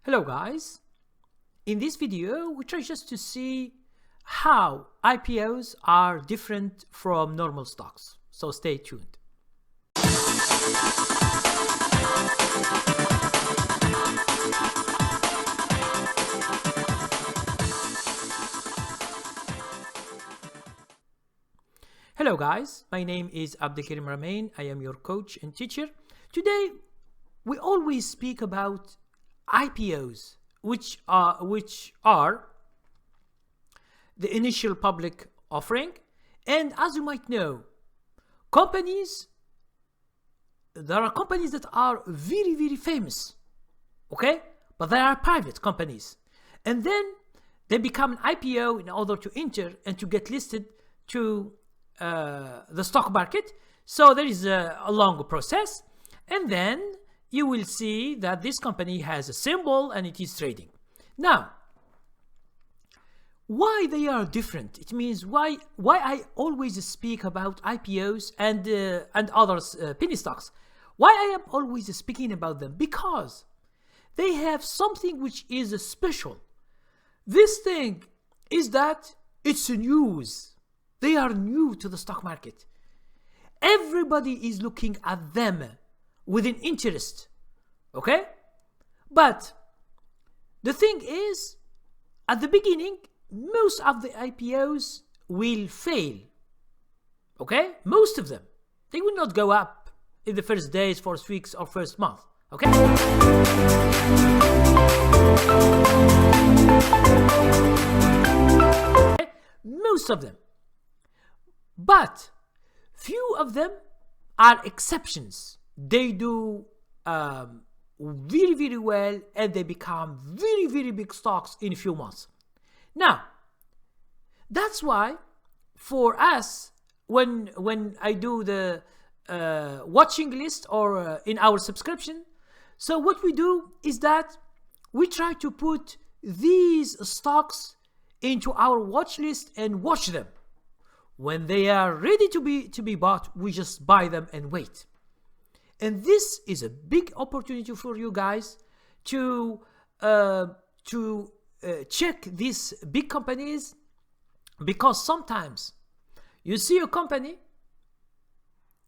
Hello guys, in this video we try just to see how IPOs are different from normal stocks, so stay tuned. Hello guys, my name is Abdelkarim. I am your coach and teacher. Today we always speak about IPOs, which are the initial public offering. And as you might know, there are companies that are very famous, okay, but they are private companies, and then they become an IPO in order to enter and to get listed to the stock market. So there is a long process, and then you will see that this company has a symbol and it is trading. Now, why they are different? It means why I always speak about IPOs and others, penny stocks. Why I am always speaking about them? Because they have something which is special. This thing is that it's news. They are new to the stock market. Everybody is looking at them with an interest, okay? But the thing is, at the beginning, most of the IPOs will fail, okay? Most of them. They will not go up in the first days, first weeks, or first month, okay? Most of them. But few of them are exceptions. They do very well, and they become very big stocks in a few months. Now, that's why for us, when I do the watching list or in our subscription, so what we do is that we try to put these stocks into our watch list and watch them. When they are ready to be bought, we just buy them and wait. And this is a big opportunity for you guys to check these big companies, because sometimes you see a company,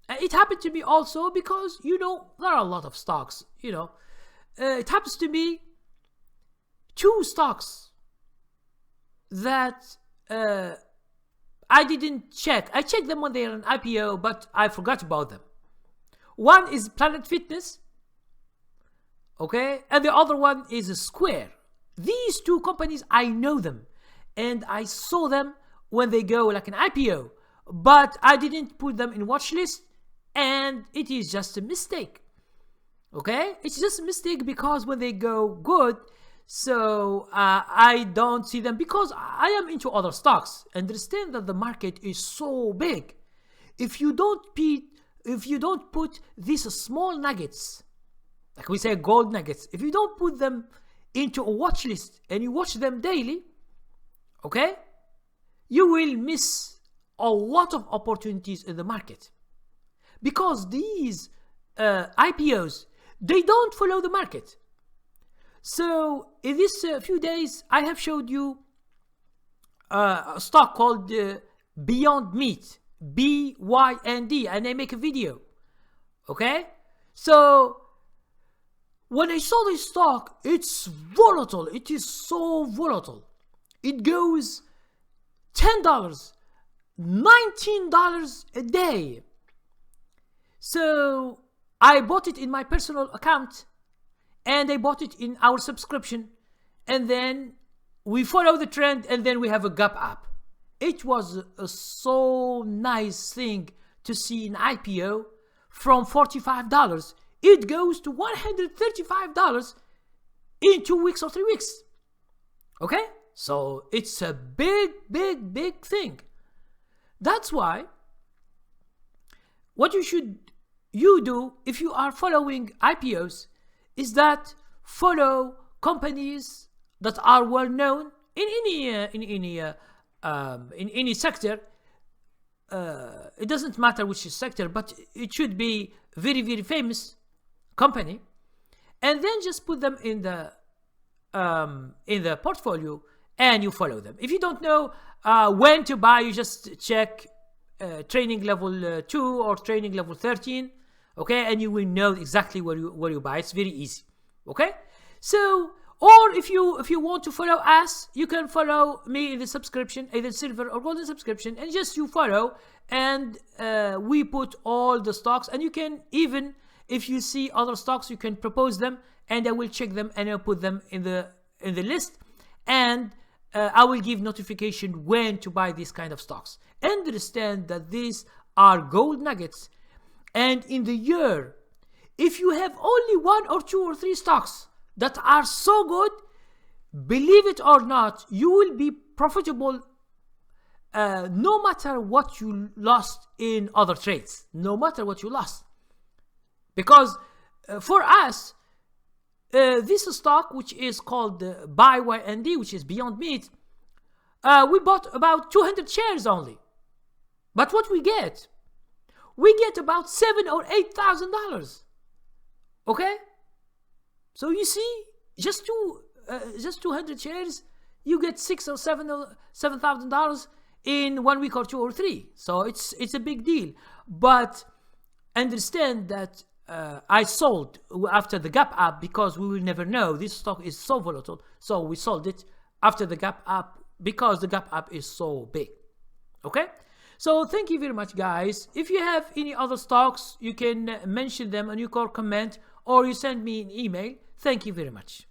and it happened to me also, because there are a lot of stocks, it happens to be two stocks that I didn't check. I checked them when they are an IPO, but I forgot about them. One is Planet Fitness, okay, and the other one is Square. These two companies, I know them, and I saw them when they go like an IPO, but I didn't put them in watch list, and it is just a mistake, okay? It's just a mistake, because when they go good, so I don't see them, because I am into other stocks. Understand that the market is so big. If you don't put these small nuggets, like we say gold nuggets, if you don't put them into a watch list and you watch them daily, okay, you will miss a lot of opportunities in the market, because these IPOs, they don't follow the market. So in this few days, I have showed you a stock called Beyond Meat, BYND, and I make a video, okay? So when I saw this stock, it's volatile. It is so volatile. It goes $10, $19 a day. So I bought it in my personal account, and I bought it in our subscription, and then we follow the trend, and then we have a gap up. It was a so nice thing to see an IPO from $45. It goes to $135 in 2 weeks or 3 weeks. Okay? So it's a big thing. That's why what you do if you are following IPOs is that follow companies that are well known in any sector. It doesn't matter which sector, but it should be very famous company, and then just put them in the in the portfolio and you follow them. If you don't know when to buy, you just check training level 2 or training level 13, okay, and you will know exactly where you buy. It's very easy, okay. So, or if you want to follow us, you can follow me in the subscription, either silver or golden subscription, and just you follow, and we put all the stocks, and you can, even if you see other stocks, you can propose them, and I will check them and I'll put them in the list, and I will give notification when to buy these kind of stocks. Understand that these are gold nuggets, and in the year, if you have only 1 or 2 or 3 stocks that are so good, believe it or not, you will be profitable no matter what you lost in other trades, no matter what you lost. Because for us, this stock, which is called BYND, which is Beyond Meat, we bought about 200 shares only. But what we get about $7,000 or $8,000. Okay, so you see, just 200 shares, you get $6,000 or $7,000 in 1 week or 2 or 3. So it's a big deal. But understand that I sold after the gap up, because we will never know. This stock is so volatile, so we sold it after the gap up because the gap up is so big. Okay, so thank you very much, guys. If you have any other stocks, you can mention them and you can comment, or you send me an email. Thank you very much.